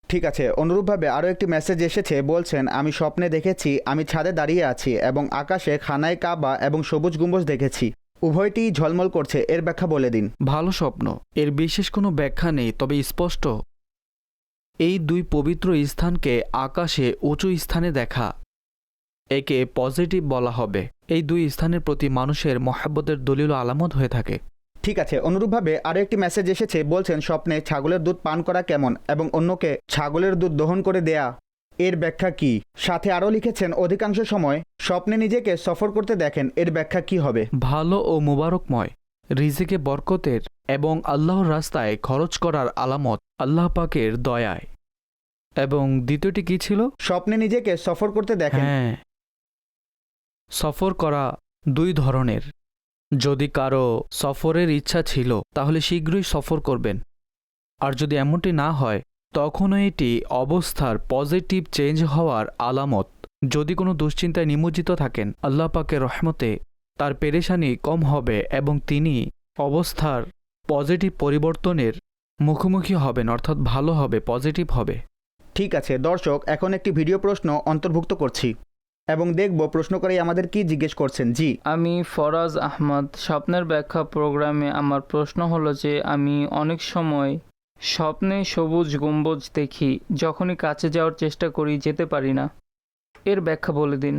ঠিক আছে, অনুরূপভাবে আরও একটি মেসেজ এসেছে, বলছেন আমি স্বপ্নে দেখেছি আমি ছাদে দাঁড়িয়ে আছি এবং আকাশে খানায় কাবা এবং সবুজ গম্বুজ দেখেছি, উভয়টিই ঝলমল করছে, এর ব্যাখ্যা বলে দিন। ভালো স্বপ্ন, এর বিশেষ কোনো ব্যাখ্যা নেই, তবে স্পষ্ট এই দুই পবিত্র স্থানকে আকাশে উঁচু স্থানে দেখা, একে পজিটিভ বলা হবে। এই দুই স্থানের প্রতি মানুষের মহাব্বতের দলিল ও আলামত হয়ে থাকে। ঠিক আছে, অনুরূপভাবে আরও একটি মেসেজ এসেছে, বলছেন স্বপ্নে ছাগলের দুধ পান করা কেমন এবং অন্যকে ছাগলের দুধ দহন করে দেয়া, এর ব্যাখ্যা কি? সাথে আরও লিখেছেন, অধিকাংশ সময় স্বপ্নে নিজেকে সফর করতে দেখেন, এর ব্যাখ্যা কি হবে? ভালো ও মুবারকময়, রিজিকে বরকতের এবং আল্লাহর রাস্তায় খরচ করার আলামত আল্লাহ পাকের দয়ায়। এবং দ্বিতীয়টি কি ছিল? স্বপ্নে নিজেকে সফর করতে দেখেন। হ্যাঁ, সফর করা দুই ধরনের। যদি কারো সফরের ইচ্ছা ছিল তাহলে শীঘ্রই সফর করবেন, আর যদি এমনটি না হয় তখনও এটি অবস্থার পজিটিভ চেঞ্জ হওয়ার আলামত। যদি কোনো দুশ্চিন্তায় নিমজ্জিত থাকেন, আল্লাহ পাকের রহমতে তার পেরেশানি কম হবে এবং তিনি অবস্থার পজিটিভ পরিবর্তনের মুখোমুখি হবেন, অর্থাৎ ভালো হবে, পজিটিভ হবে। ঠিক আছে দর্শক, এখন একটি ভিডিও প্রশ্ন অন্তর্ভুক্ত করছি এবং দেখব প্রশ্নকারী আমাদের কি জিজ্ঞেস করছেন। জি, আমি ফরাজ আহমদ। স্বপ্নের ব্যাখ্যা প্রোগ্রামে আমার প্রশ্ন হলো যে আমি অনেক সময় স্বপ্নে সবুজ গম্বুজ দেখি, যখনই কাছে যাওয়ার চেষ্টা করি যেতে পারি না, এর ব্যাখ্যা বলে দিন।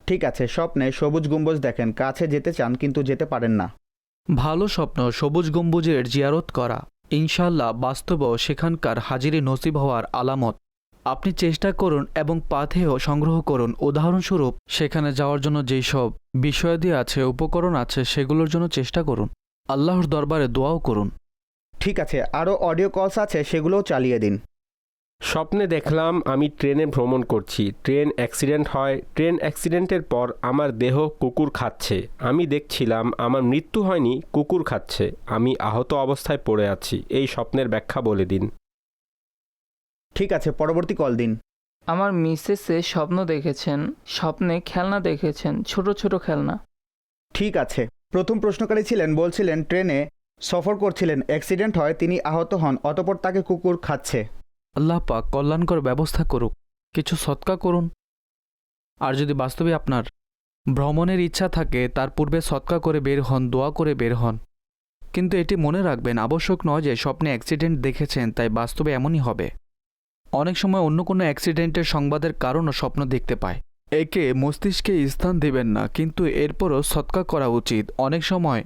ঠিক আছে, স্বপ্নে সবুজ গম্বুজ দেখেন, কাছে যেতে চান কিন্তু যেতে পারেন না। ভালো স্বপ্ন সবুজ গম্বুজের জিয়ারত করা, ইনশাল্লাহ বাস্তবেও সেখানকার হাজিরি নসিব হওয়ার আলামত। আপনি চেষ্টা করুন এবং পাথেয় সংগ্রহ করুন। উদাহরণস্বরূপ, সেখানে যাওয়ার জন্য যেই সব বিষয়াদি আছে, উপকরণ আছে, সেগুলোর জন্য চেষ্টা করুন। আল্লাহর দরবারে দোয়াও করুন। ঠিক আছে, আরও অডিও কলস আছে, সেগুলোও চালিয়ে দিন। স্বপ্নে দেখলাম আমি ট্রেনে ভ্রমণ করছি, ট্রেন অ্যাক্সিডেন্ট হয়, ট্রেন অ্যাক্সিডেন্টের পর আমার দেহ কুকুর খাচ্ছে, আমি দেখছিলাম আমার মৃত্যু হয়নি, কুকুর খাচ্ছে, আমি আহত অবস্থায় পড়ে আছি, এই স্বপ্নের ব্যাখ্যা বলে দিন। ঠিক আছে, পরবর্তী কল দিন। আমার মিসেসে স্বপ্ন দেখেছেন, স্বপ্নে খেলনা দেখেছেন, ছোট ছোট খেলনা। ঠিক আছে, প্রথম প্রশ্নকারী ছিলেন, বলছিলেন ট্রেনে সফর করছিলেন, অ্যাক্সিডেন্ট হয়, তিনি আহত হন, অতঃপর তাকে কুকুর খাচ্ছে। আল্লাহ পাক কল্যাণকর ব্যবস্থা করুক, কিছু সৎকা করুন। আর যদি বাস্তবে আপনার ভ্রমণের ইচ্ছা থাকে, তার পূর্বে সৎকা করে বের হন, দোয়া করে বের হন। কিন্তু এটি মনে রাখবেন, আবশ্যক নয় যে স্বপ্নে অ্যাক্সিডেন্ট দেখেছেন তাই বাস্তবে এমনই হবে। অনেক সময় অন্য কোনো অ্যাক্সিডেন্টের সংবাদের কারণও স্বপ্ন দেখতে পায়। একে মস্তিষ্কে স্থান দেবেন না, কিন্তু এরপরও সৎকা করা উচিত। অনেক সময়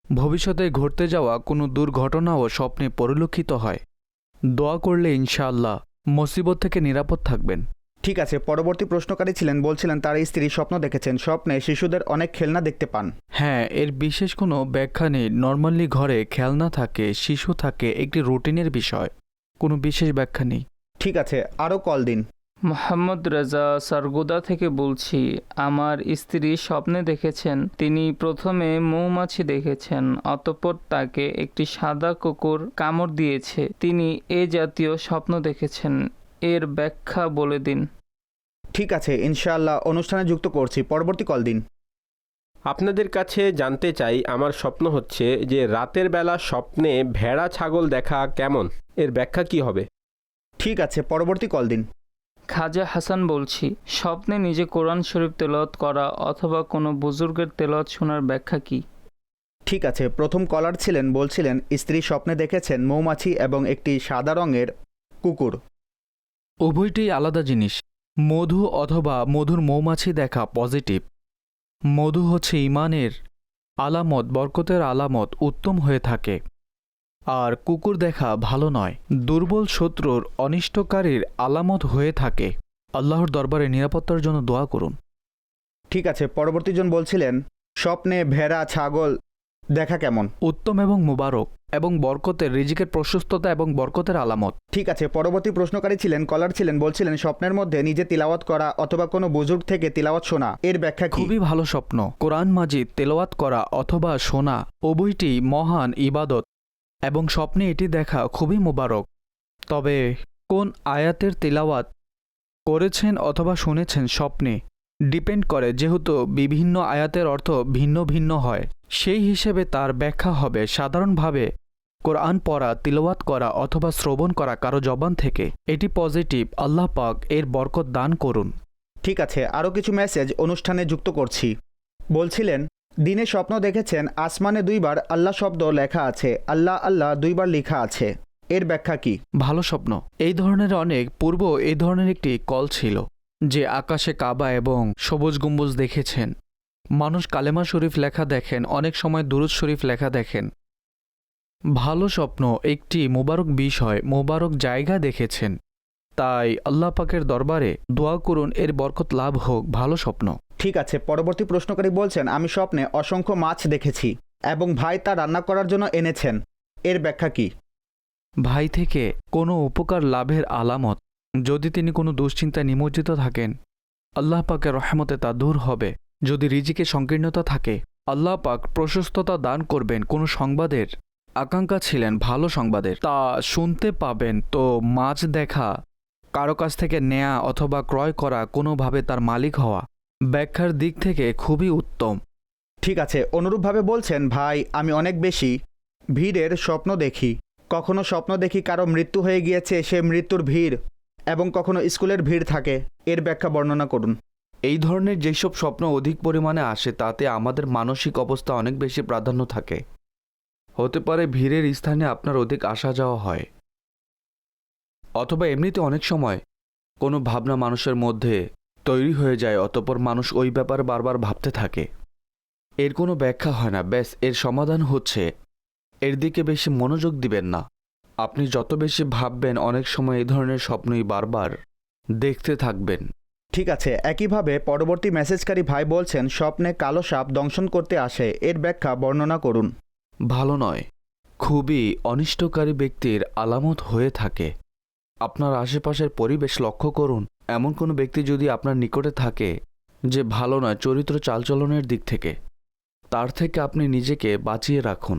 ভবিষ্যতে ঘটতে যাওয়া কোনো দুর্ঘটনাও স্বপ্নে পরিলক্ষিত হয়। দোয়া করলে ইনশাআল্লাহ মুসিবত থেকে নিরাপদ থাকবেন। ঠিক আছে, পরবর্তী প্রশ্নকারী ছিলেন, বলছিলেন তার স্ত্রী স্বপ্ন দেখেছেন, স্বপ্নে শিশুদের অনেক খেলনা দেখতে পান। হ্যাঁ, এর বিশেষ কোনো ব্যাখ্যা নেই। নর্মালি ঘরে খেলনা থাকে, শিশু থাকে, একটি রুটিনের বিষয়, কোনো বিশেষ ব্যাখ্যা নেই। ঠিক আছে, আরও কল দিন। মোহাম্মদ রেজা সারগুদা থেকে বলছি, আমার স্ত্রী স্বপ্নে দেখেছেন তিনি প্রথমে মৌমাছি দেখেছেন, অতঃপর তাকে একটি সাদা কুকুর কামড় দিয়েছে, তিনি এ জাতীয় স্বপ্ন দেখেছেন, এর ব্যাখ্যা বলে দিন। ঠিক আছে, ইনশাআল্লাহ অনুষ্ঠানে যুক্ত করছি। পরবর্তী কল দিন। আপনাদের কাছে জানতে চাই, আমার স্বপ্ন হচ্ছে যে রাতের বেলা স্বপ্নে ভেড়া ছাগল দেখা কেমন, এর ব্যাখ্যা কি হবে? ঠিক আছে, পরবর্তী কল দিন। খাজা হাসান বলছি, স্বপ্নে নিজে কোরআন শরীফ তেলাওয়াত করা অথবা কোনো বুজুর্গের তেলাওয়াত শোনার ব্যাখ্যা কি? ঠিক আছে, প্রথম কলার ছিলেন, বলছিলেন স্ত্রী স্বপ্নে দেখেছেন মৌমাছি এবং একটি সাদা রঙের কুকুর। উভয়টি আলাদা জিনিস। মধু অথবা মধুর মৌমাছি দেখা পজিটিভ। মধু হচ্ছে ঈমানের আলামত, বরকতের আলামত, উত্তম হয়ে থাকে। আর কুকুর দেখা ভালো নয়, দুর্বল শত্রুর অনিষ্টকারীর আলামত হয়ে থাকে। আল্লাহর দরবারে নিরাপত্তার জন্য দোয়া করুন। ঠিক আছে, পরবর্তীজন বলছিলেন স্বপ্নে ভেড়া ছাগল দেখা কেমন? উত্তম এবং মুবারক এবং বরকতের, রিজিকের প্রশস্ততা এবং বরকতের আলামত। ঠিক আছে, পরবর্তী প্রশ্নকারী ছিলেন, কলার ছিলেন, বলছিলেন স্বপ্নের মধ্যে নিজে তিলাওয়াত করা অথবা কোনো বুজুর্গ থেকে তিলাওয়াত শোনা, এর ব্যাখ্যা কি? খুবই ভালো স্বপ্ন। কোরআন মাজিদ তেলাওয়াত করা অথবা শোনা উভয়টি মহান ইবাদত এবং স্বপ্নে এটি দেখা খুবই মুবারক। তবে কোন আয়াতের তেলাওয়াত করেছেন অথবা শুনেছেন স্বপ্নে ডিপেন্ড করে, যেহেতু বিভিন্ন আয়াতের অর্থ ভিন্ন ভিন্ন হয়, সেই হিসেবে তার ব্যাখ্যা হবে। সাধারণভাবে কোরআন পড়া, তিলাওয়াত করা অথবা শ্রবণ করা কারো জবান থেকে, এটি পজিটিভ। আল্লাহ পাক এর বরকত দান করুন। ঠিক আছে, আরও কিছু মেসেজ অনুষ্ঠানে যুক্ত করছি। বলছিলেন দিনে স্বপ্ন দেখেছেন আসমানে 2 বার আল্লাহ শব্দ লেখা আছে, আল্লাহ আল্লাহ 2 বার লেখা আছে, এর ব্যাখ্যা কি? ভালো স্বপ্ন। এই ধরনের অনেক পূর্ব এই ধরনের একটি কল ছিল যে আকাশে কাবা এবং সবুজ গম্বুজ দেখেছেন। মানুষ কালেমা শরীফ লেখা দেখেন, অনেক সময় দুরূদ শরীফ লেখা দেখেন। ভালো স্বপ্ন, একটি মোবারক বিষয়, মোবারক জায়গা দেখেছেন। তাই আল্লাহ পাকের দরবারে দোয়া করুন এর বরকত লাভ হোক। ভালো স্বপ্ন। ঠিক আছে, পরবর্তী প্রশ্নকারী বলছেন আমি স্বপ্নে অসংখ্য মাছ দেখেছি এবং ভাই তা রান্না করার জন্য এনেছেন, এর ব্যাখ্যা কি? ভাই থেকে কোনো উপকার লাভের আলামত। যদি তিনি কোনো দুশ্চিন্তায় নিমজ্জিত থাকেন, আল্লাহ পাকের রহমতে তা দূর হবে। যদি রিজিকে সংকীর্ণতা থাকে, আল্লাহ পাক প্রশস্ততা দান করবেন। কোনো সংবাদের আকাঙ্ক্ষা ছিলেন, ভালো সংবাদের, তা শুনতে পাবেন। তো মাছ দেখা, কারো কাছ থেকে নেয়া অথবা ক্রয় করা, কোনোভাবে তার মালিক হওয়া, ব্যাখ্যার দিক থেকে খুবই উত্তম। ঠিক আছে, অনুরূপভাবে বলছেন ভাই আমি অনেক বেশি ভিড়ের স্বপ্ন দেখি। কখনো স্বপ্ন দেখি কারো মৃত্যু হয়ে গিয়েছে, সে মৃত্যুর ভিড়, এবং কখনো স্কুলের ভিড় থাকে, এর ব্যাখ্যা বর্ণনা করুন। এই ধরনের যেসব স্বপ্ন অধিক পরিমাণে আসে তাতে আমাদের মানসিক অবস্থা অনেক বেশি প্রাধান্য থাকে। হতে পারে ভিড়ের স্থানে আপনার অধিক আসা যাওয়া হয়, অথবা এমনিতে অনেক সময় কোনো ভাবনা মানুষের মধ্যে তৈরি হয়ে যায়, অতঃপর মানুষ ওই ব্যাপারে বারবার ভাবতে থাকে। এর কোনো ব্যাখ্যা হয় না। ব্যাস, এর সমাধান হচ্ছে এর দিকে বেশি মনোযোগ দিবেন না। আপনি যত বেশি ভাববেন, অনেক সময় এই ধরনের স্বপ্নই বারবার দেখতে থাকবেন। ঠিক আছে, একইভাবে পরবর্তী মেসেজকারী ভাই বলছেন স্বপ্নে কালো সাপ দংশন করতে আসে, এর ব্যাখ্যা বর্ণনা করুন। ভালো নয়, খুবই অনিষ্টকারী ব্যক্তির আলামত হয়ে থাকে। আপনার আশেপাশের পরিবেশ লক্ষ্য করুন। এমন কোনো ব্যক্তি যদি আপনার নিকটে থাকে যে ভালো নয় চরিত্র চালচলনের দিক থেকে, তার থেকে আপনি নিজেকে বাঁচিয়ে রাখুন।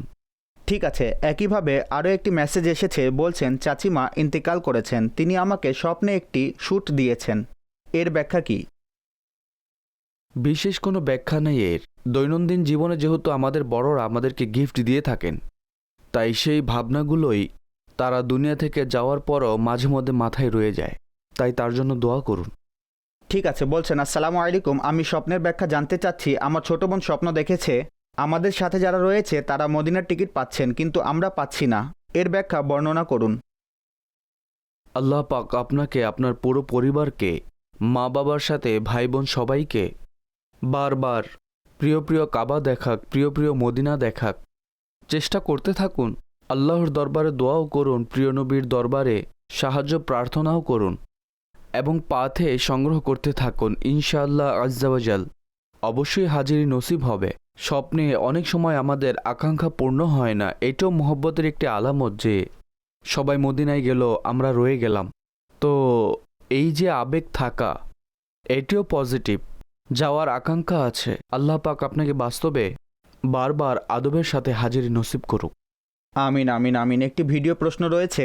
ঠিক আছে, একইভাবে আরও একটি মেসেজ এসেছে, বলছেন চাচিমা ইন্তেকাল করেছেন, তিনি আমাকে স্বপ্নে একটি স্যুট দিয়েছেন, এর ব্যাখ্যা কি? বিশেষ কোনো ব্যাখ্যা নেই এর। দৈনন্দিন জীবনে যেহেতু আমাদের বড়রা আমাদেরকে গিফট দিয়ে থাকেন, তাই সেই ভাবনাগুলোই তারা দুনিয়া থেকে যাওয়ার পরও মাঝে মধ্যে মাথায় রয়ে যায়। তাই তার জন্য দোয়া করুন। ঠিক আছে, বলছেন আসসালামু আলাইকুম, আমি স্বপ্নের ব্যাখ্যা জানতে চাচ্ছি। আমার ছোট বোন স্বপ্ন দেখেছে আমাদের সাথে যারা রয়েছে তারা মদিনার টিকিট পাচ্ছেন, কিন্তু আমরা পাচ্ছি না, এর ব্যাখ্যা বর্ণনা করুন। আল্লাহ পাক আপনাকে, আপনার পুরো পরিবারকে, মা বাবার সাথে ভাই বোন সবাইকে বারবার প্রিয় প্রিয় কাবা দেখাক, প্রিয় প্রিয় মদিনা দেখাক। চেষ্টা করতে থাকুন। আল্লাহর দরবারে দোয়াও করুন, প্রিয় নবীর দরবারে সাহায্য প্রার্থনাও করুন এবং পাথে সংগ্রহ করতে থাকুন। ইনশাআল্লাহ আজ্জাওয়াজাল অবশ্যই হাজিরি নসিব হবে। স্বপ্নে অনেক সময় আমাদের আকাঙ্ক্ষা পূর্ণ হয় না, এটাও মোহব্বতের একটি আলামত যে সবাই মদিনায় গেল, আমরা রয়ে গেলাম। তো এই যে আবেগ থাকা, এটিও পজিটিভ। যাওয়ার আকাঙ্ক্ষা আছে, আল্লাহ পাক আপনাকে বাস্তবে বারবার আদবের সাথে হাজিরি নসিব করুক। আমিন আমিন আমিন। একটি ভিডিও প্রশ্ন রয়েছে,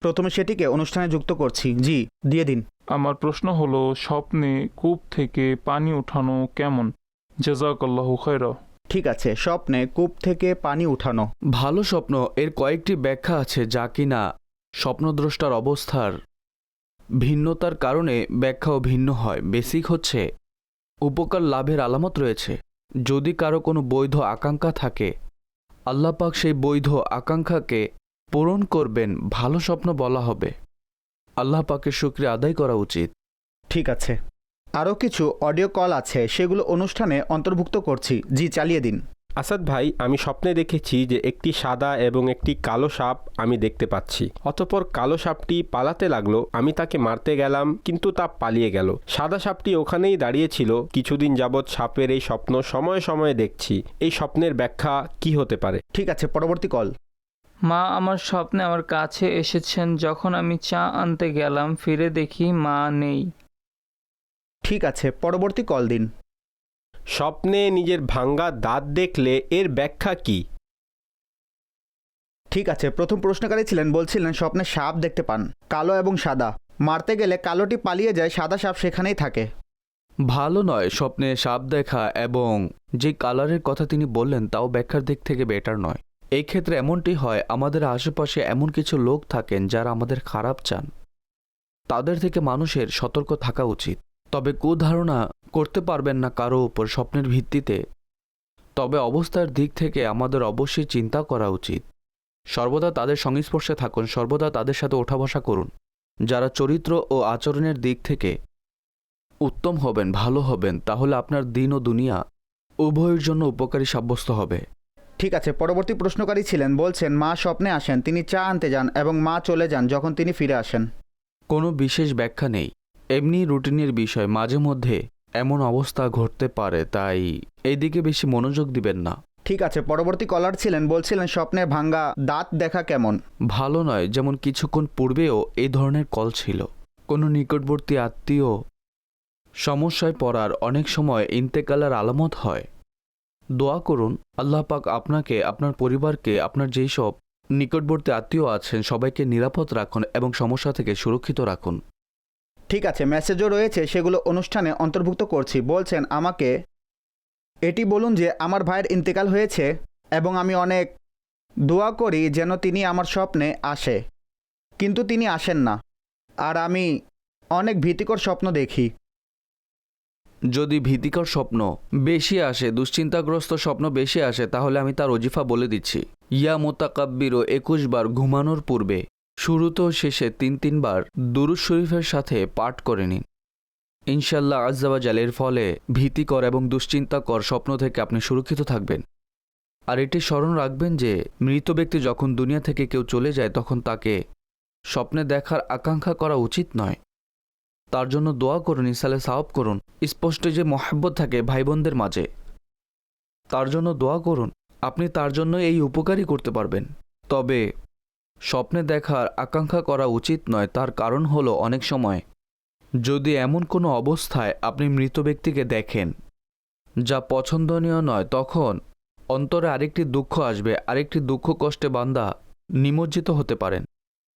প্রথমে সেটিকে অনুষ্ঠানে যুক্ত করছি। জি, দিয়ে দিন। আমার প্রশ্ন হলো স্বপ্নে কূপ থেকে পানি উঠানো কেমন? জাযাকাল্লাহু খায়রা। ঠিক আছে, স্বপ্নে কূপ থেকে পানি উঠানো ভালো স্বপ্ন। এর কয়েকটি ব্যাখ্যা আছে যা কিনা স্বপ্নদ্রষ্টার অবস্থার ভিন্নতার কারণে ব্যাখ্যাও ভিন্ন হয়। বেসিক হচ্ছে উপকার লাভের আলামত রয়েছে। যদি কারো কোনো বৈধ আকাঙ্ক্ষা থাকে আল্লাহ পাক সেই বৈধ আকাঙ্ক্ষাকে পূরণ করবেন, ভালো স্বপ্ন বলা হবে। আল্লাহ পাকের শুকরিয়া আদায় করা উচিত। ঠিক আছে, আরও কিছু অডিও কল আছে, সেগুলো অনুষ্ঠানে অন্তর্ভুক্ত করছি। জি, চালিয়ে দিন। আসাদ ভাই, আমি স্বপ্নে দেখেছি যে একটি সাদা এবং একটি কালো সাপ আমি দেখতে পাচ্ছি। অতঃপর কালো সাপটি পালাতে লাগলো, আমি তাকে মারতে গেলাম কিন্তু তা পালিয়ে গেল। সাদা সাপটি ওখানেই দাঁড়িয়েছিল। কিছুদিন যাবৎ সাপের এই স্বপ্ন সময়ে সময়ে দেখছি। এই স্বপ্নের ব্যাখ্যা কি হতে পারে? ঠিক আছে, পরবর্তী কল। মা আমার স্বপ্নে আমার কাছে এসেছেন। যখন আমি চা আনতে গেলাম, ফিরে দেখি মা নেই। ঠিক আছে, পরবর্তী কল দিন। স্বপ্নে নিজের ভাঙ্গা দাঁত দেখলে এর ব্যাখ্যা কি? ঠিক আছে, প্রথম প্রশ্নকারী ছিলেন, বলছিলেন স্বপ্নে সাপ দেখতে পান, কালো এবং সাদা। মারতে গেলে কালোটি পালিয়ে যায়, সাদা সাপ সেখানেই থাকে। ভালো নয় স্বপ্নে সাপ দেখা, এবং যে কালারের কথা তিনি বললেন তাও ব্যাখ্যার দিক থেকে বেটার নয়। এই ক্ষেত্রে এমনটি হয়, আমাদের আশেপাশে এমন কিছু লোক থাকেন যারা আমাদের খারাপ চান। তাদের থেকে মানুষের সতর্ক থাকা উচিত। তবে কুধারণা করতে পারবেন না কারো উপর স্বপ্নের ভিত্তিতে। তবে অবস্থার দিক থেকে আমাদের অবশ্যই চিন্তা করা উচিত। সর্বদা তাদের সংস্পর্শে থাকুন, সর্বদা তাদের সাথে ওঠা বসা করুন। যারা চরিত্র ও আচরণের দিক থেকে উত্তম হবেন, ভালো হবেন, তাহলে আপনার দিন ও দুনিয়া উভয়ের জন্য উপকারী সাব্যস্ত হবে। ঠিক আছে, পরবর্তী প্রশ্নকারী ছিলেন, বলছেন মা স্বপ্নে আসেন, তিনি চা আনতে যান এবং মা চলে যান যখন তিনি ফিরে আসেন। কোনো বিশেষ ব্যাখ্যা নেই, এমনি রুটিনের বিষয়। মাঝে মধ্যে এমন অবস্থা ঘটতে পারে, তাই এই দিকে বেশি মনোযোগ দিবেন না। ঠিক আছে, পরবর্তী কলার ছিলেন, বলছিলেন স্বপ্নে ভাঙ্গা দাঁত দেখা কেমন? ভালো নয়। যেমন কিছুক্ষণ পূর্বেও এই ধরনের কল ছিল। কোনো নিকটবর্তী আত্মীয় সমস্যায় পড়ার অনেক সময় ইন্তেকালের আলামত হয়। দোয়া করুন আল্লাহ পাক আপনাকে, আপনার পরিবারকে, আপনার যেই সব নিকটবর্তী আত্মীয় আছেন সবাইকে নিরাপদ রাখুন এবং সমস্যা থেকে সুরক্ষিত রাখুন। ঠিক আছে, মেসেজও রয়েছে, সেগুলো অনুষ্ঠানে অন্তর্ভুক্ত করছি। বলছেন আমাকে এটি বলুন যে আমার ভাইয়ের ইন্তেকাল হয়েছে এবং আমি অনেক দোয়া করি যেন তিনি আমার স্বপ্নে আসে, কিন্তু তিনি আসেন না, আর আমি অনেক ভীতিকর স্বপ্ন দেখি। যদি ভীতিকর স্বপ্ন বেশি আসে, দুশ্চিন্তাগ্রস্ত স্বপ্ন বেশি আসে, তাহলে আমি তার ওজিফা বলে দিচ্ছি। ইয়া মোতাকাব্বিরও 21 বার ঘুমানোর পূর্বে শুরুতে ও শেষে 3 বার দুরূদ শরীফের সাথে পাঠ করে নিন। ইনশাল্লাহ আজ্জা ওয়া জাল এর ফলে ভীতিকর এবং দুশ্চিন্তাকর স্বপ্ন থেকে আপনি সুরক্ষিত থাকবেন। আর এটি স্মরণ রাখবেন যে মৃত ব্যক্তি যখন দুনিয়া থেকে কেউ চলে যায় তখন তাকে স্বপ্নে দেখার আকাঙ্ক্ষা করা উচিত নয়। তার জন্য দোয়া করুন, ইসালে সাওয়াব করুন। স্পষ্ট যে মহব্বত থাকে ভাই বোনদের মাঝে, তার জন্য দোয়া করুন, আপনি তার জন্য এই উপকারই করতে পারবেন। তবে স্বপ্নে দেখার আকাঙ্ক্ষা করা উচিত নয়। তার কারণ হলো অনেক সময় যদি এমন কোনো অবস্থায় আপনি মৃত ব্যক্তিকে দেখেন যা পছন্দনীয় নয়, তখন অন্তরে আরেকটি দুঃখ আসবে, আরেকটি দুঃখ কষ্টে বান্দা নিমজ্জিত হতে পারেন।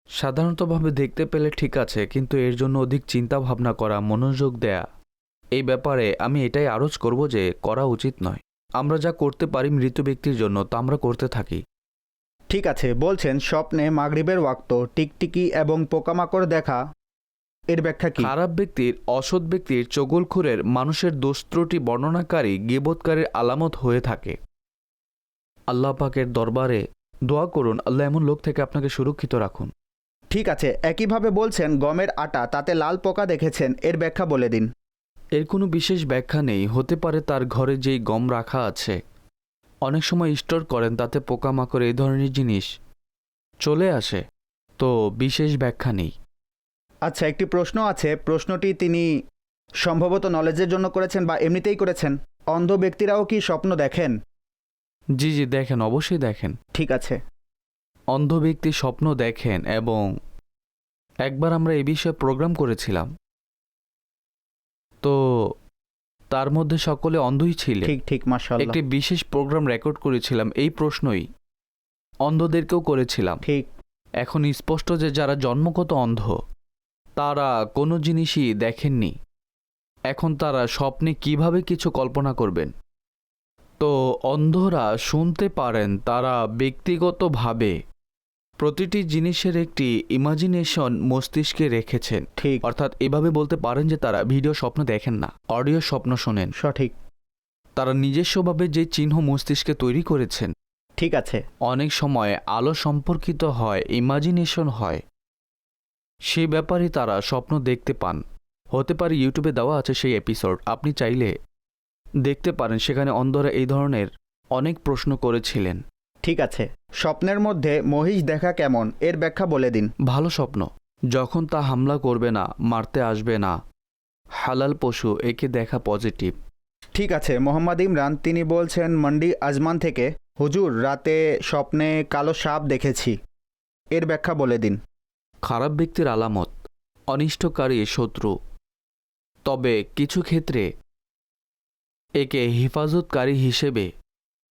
সাধারণতভাবে দেখতে পেলে ঠিক আছে, কিন্তু এর জন্য অধিক চিন্তা ভাবনা করা, মনোযোগ দেয়া, এই ব্যাপারে আমি এটাই আরজ করব যে করা উচিত নয়। আমরা যা করতে পারি মৃত ব্যক্তির জন্য তা আমরা করতে থাকি। ঠিক আছে, বলছেন স্বপ্নে মাগরিবের ওয়াক্ত টিকটিকি এবং পোকামাকড় দেখা, এর ব্যাখ্যা কি? খারাপ ব্যক্তির, অসৎ ব্যক্তির, চগলখুরের, মানুষের দোষ ত্রুটি বর্ণনাকারী, গীবতকারীর আলামত হয়ে থাকে। আল্লাহ পাকের দরবারে দোয়া করুন আল্লাহ এমন লোক থেকে আপনাকে সুরক্ষিত রাখুন। ঠিক আছে, একইভাবে বলছেন গমের আটা, তাতে লাল পোকা দেখেছেন, এর ব্যাখ্যা বলে দিন। এর কোনো বিশেষ ব্যাখ্যা নেই। হতে পারে তার ঘরে যেই গম রাখা আছে অনেক সময় স্টোর করেন, তাতে পোকামাকড় এই ধরনের জিনিস চলে আসে, তো বিশেষ ব্যাখ্যা নেই। আচ্ছা, একটি প্রশ্ন আছে, প্রশ্নটি তিনি সম্ভবত নলেজের জন্য করেছেন বা এমনিতেই করেছেন। অন্ধ ব্যক্তিরাও কি স্বপ্ন দেখেন? জি জি দেখেন, অবশ্যই দেখেন। ঠিক আছে। অন্ধ ব্যক্তি স্বপ্ন দেখেন, এবং একবার আমরা এই বিষয়ে প্রোগ্রাম করেছিলাম, তো তার মধ্যে সকলে অন্ধই ছিলেন। ঠিক ঠিক, মাশাআল্লাহ। একটি বিশেষ প্রোগ্রাম রেকর্ড করেছিলাম, এই প্রশ্নই অন্ধদেরকেও করেছিলাম। ঠিক। এখন স্পষ্ট যে যারা জন্মগত অন্ধ তারা কোনো জিনিসই দেখেননি, এখন তারা স্বপ্নে কিভাবে কিছু কল্পনা করবেন। তো অন্ধরা শুনতে পারেন, তারা ব্যক্তিগতভাবে প্রতিটি জিনিসের একটি ইমাজিনেশন মস্তিষ্কে রেখেছেন। ঠিক, অর্থাৎ এভাবে বলতে পারেন যে তারা ভিডিও স্বপ্ন দেখেন না, অডিও স্বপ্ন শোনেন। সঠিক। তারা নিজস্বভাবে যে চিহ্ন মস্তিষ্কে তৈরি করেছেন ঠিক আছে। অনেক সময় আলো সম্পর্কিত হয়, ইমাজিনেশন হয়, সে ব্যাপারে তারা স্বপ্ন দেখতে পান। হতে পারে ইউটিউবে দেওয়া আছে সেই এপিসোড, আপনি চাইলে দেখতে পারেন। সেখানে অন্ধরা এই ধরনের অনেক প্রশ্ন করেছিলেন। ঠিক আছে। স্বপ্নের মধ্যে মহিষ দেখা কেমন, এর ব্যাখ্যা বলে দিন। ভালো স্বপ্ন, যখন তা হামলা করবে না, মারতে আসবে না, হালাল পশু, একে দেখা পজিটিভ। ঠিক আছে। মোহাম্মদ ইমরান তিনি বলছেন মন্ডি আজমান থেকে, হুজুর রাতে স্বপ্নে কালো সাপ দেখেছি, এর ব্যাখ্যা বলে দিন। খারাপ ব্যক্তির আলামত, অনিষ্টকারী শত্রু। তবে কিছু ক্ষেত্রে একে হেফাজতকারী হিসেবে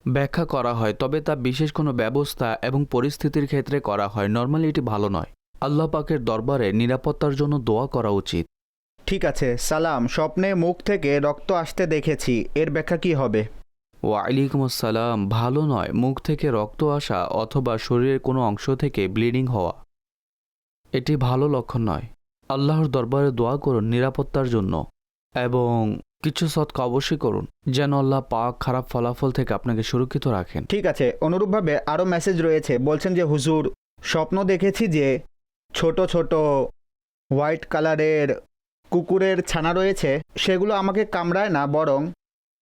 ব্যাখ্যা করা হয়, তবে তা বিশেষ কোনো ব্যবস্থা এবং পরিস্থিতির ক্ষেত্রে করা হয়। নর্মালি এটি ভালো নয়। আল্লাহ পাকের দরবারে নিরাপত্তার জন্য দোয়া করা উচিত। ঠিক আছে। সালাম, স্বপ্নে মুখ থেকে রক্ত আসতে দেখেছি, এর ব্যাখ্যা কি হবে? ওয়ালাইকুম আসসালাম। ভালো নয় মুখ থেকে রক্ত আসা অথবা শরীরের কোনো অংশ থেকে ব্লিডিং হওয়া, এটি ভালো লক্ষণ নয়। আল্লাহর দরবারে দোয়া করুন নিরাপত্তার জন্য এবং কিছু সৎকা অবশ্যই করুন, যেন আল্লাহ পাক খারাপ ফলাফল থেকে আপনাকে সুরক্ষিত রাখেন। ঠিক আছে। অনুরূপভাবে আরও মেসেজ রয়েছে, বলছেন যে হুজুর স্বপ্ন দেখেছি যে ছোট ছোট হোয়াইট কালারের কুকুরের ছানা রয়েছে, সেগুলো আমাকে কামড়ায় না, বরং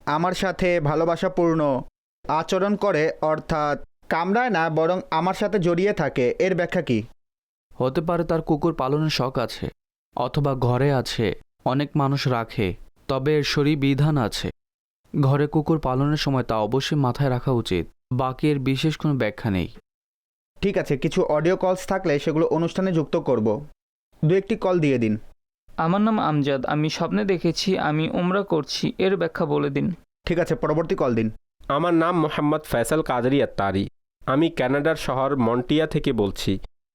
আমার সাথে ভালোবাসাপূর্ণ আচরণ করে, অর্থাৎ কামড়ায় না বরং আমার সাথে জড়িয়ে থাকে, এর ব্যাখ্যা কি? হতে পারে তার কুকুর পালনের শখ আছে, অথবা ঘরে আছে, অনেক মানুষ রাখে, তবে এর শরীর বিধান আছে। ঘরে কুকুর পালনের সময় তা অবশ্যই মাথায় রাখা উচিত। বাকি এর বিশেষ কোনো ব্যাখ্যা নেই। ঠিক আছে। কিছু অডিও কলস থাকলে সেগুলো অনুষ্ঠানে যুক্ত করব। দু একটি কল দিয়ে দিন। আমার নাম আমজাদ, আমি স্বপ্নে দেখেছি আমি উমরা করছি, এর ব্যাখ্যা বলে দিন। ঠিক আছে, পরবর্তী কল দিন। আমার নাম মোহাম্মদ ফয়সাল কাদরি আত্তারি, আমি কানাডার শহর মন্টিয়া থেকে বলছি।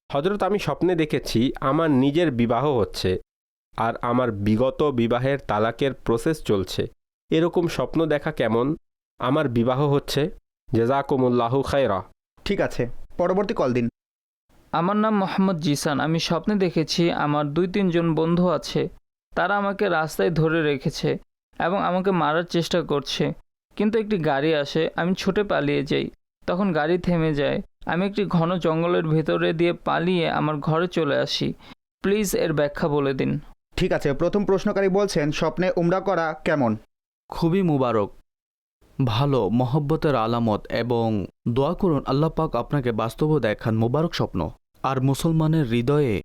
হজরত, আমি স্বপ্নে দেখেছি আমার নিজের বিবাহ হচ্ছে আর আমার বিগত বিবাহের তালাকের প্রসেস চলছে। এরকম স্বপ্ন দেখা কেমন? আমার বিবাহ হচ্ছে। জাযাকুমুল্লাহু খায়রা। ঠিক আছে, পরবর্তী কল দিন। আমার নাম মোহাম্মদ জিসান, আমি স্বপ্নে দেখেছি আমার 2-3 জন বন্ধু আছে, তারা আমাকে রাস্তায় ধরে রেখেছে এবং আমাকে মারার চেষ্টা করছে, কিন্তু একটি গাড়ি আসে, আমি ছুটে পালিয়ে যাই। তখন গাড়ি থেমে যায়, আমি একটি ঘন জঙ্গলের ভেতরে দিয়ে পালিয়ে আমার ঘরে চলে আসি। প্লিজ এর ব্যাখ্যা বলে দিন। ঠিক আছে। প্রথম প্রশ্নকারী বলছেন স্বপ্নে উমরা করা কেমন? খুবই মুবারক, ভালো, মহব্বতের আলামত, এবং দোয়া করুন আল্লাহ পাক আপনাকে বাস্তব দেখান মুবারক স্বপ্ন। আর মুসলমানের হৃদয়ে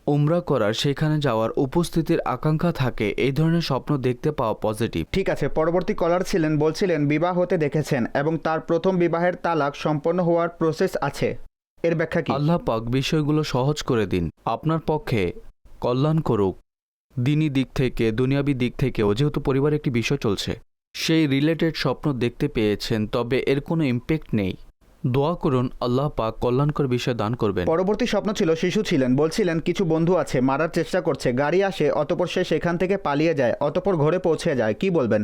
উমরা করার, সেখানে যাওয়ার উপস্থিতির আকাঙ্ক্ষা থাকে, এই ধরনের স্বপ্ন দেখতে পাওয়া পজিটিভ। ঠিক আছে। পরবর্তী কলার ছিলেন, বলছিলেন বিবাহ হতে দেখেছেন এবং তার প্রথম বিবাহের তালাক সম্পন্ন হওয়ার প্রসেস আছে, এর ব্যাখ্যা কি? আল্লাহ পাক বিষয়গুলো সহজ করে দিন, আপনার পক্ষে কল্যাণ করুক। দিনী দিক থেকে, দুনিয়াবি দিক থেকেও, যেহেতু পরিবারে একটি বিষয় চলছে, সেই রিলেটেড স্বপ্ন দেখতে পেয়েছেন, তবে এর কোনো ইম্প্যাক্ট নেই। দোয়া করুন আল্লাহ পাক কল্যাণকর বিষয় দান করবেন। পরবর্তী স্বপ্ন ছিল শিশু ছিলেন, বলছিলেন কিছু বন্ধু আছে, মারার চেষ্টা করছে, গাড়ি আসে, অতপর সে সেখান থেকে পালিয়ে যায়, অতপর ঘরে পৌঁছে যায়, কি বলবেন?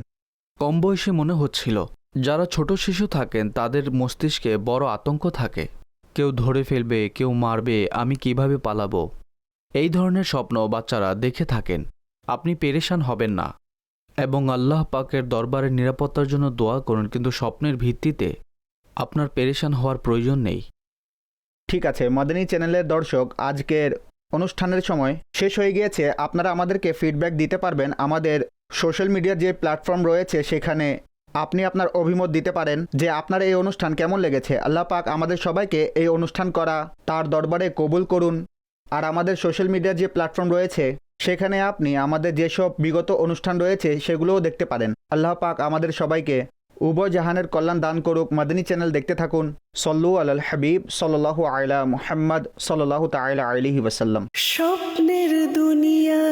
কম বয়সে মনে হচ্ছিল। যারা ছোট শিশু থাকেন তাদের মস্তিষ্কে বড় আতঙ্ক থাকে, কেউ ধরে ফেলবে, কেউ মারবে, আমি কিভাবে পালাবো, এই ধরনের স্বপ্ন বাচ্চারা দেখে থাকেন। আপনি পেরেশান হবেন না এবং আল্লাহ পাকের দরবারে নিরাপত্তার জন্য দোয়া করুন, কিন্তু স্বপ্নের ভিত্তিতে আপনার পেরেশান হওয়ার প্রয়োজন নেই। ঠিক আছে। মাদানী চ্যানেলের দর্শক, আজকের অনুষ্ঠানের সময় শেষ হয়ে গিয়েছে। আপনারা আমাদেরকে ফিডব্যাক দিতে পারবেন আমাদের সোশ্যাল মিডিয়ার যে প্ল্যাটফর্ম রয়েছে, সেখানে আপনি আপনার অভিমত দিতে পারেন যে আপনার এই অনুষ্ঠান কেমন লেগেছে। আল্লাহ পাক আমাদের সবাইকে এই অনুষ্ঠান করা তার দরবারে কবুল করুন। আর আমাদের সোশ্যাল মিডিয়ার যে প্ল্যাটফর্ম রয়েছে, সেখানে আপনি আমাদের যেসব বিগত অনুষ্ঠান রয়েছে সেগুলোও দেখতে পারেন। আল্লাহ পাক আমাদের সবাইকে উভয় জাহানের কল্যাণ দান করুক। মাদানী চ্যানেল দেখতে থাকুন। সল্লু আলাল হাবিব সাল্লাল্লাহু আলা মুহাম্মদ সাল্লাল্লাহু তাআলা আলাইহি ওয়াসাল্লাম। স্বপ্নের দুনিয়া